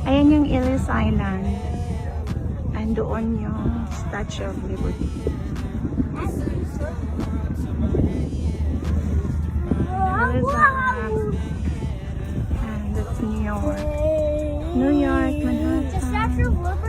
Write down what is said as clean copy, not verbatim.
Ayan yung Ellis Island. And doon yung Statue of Liberty. Ellis Island. And that's New York. New York, Manhattan.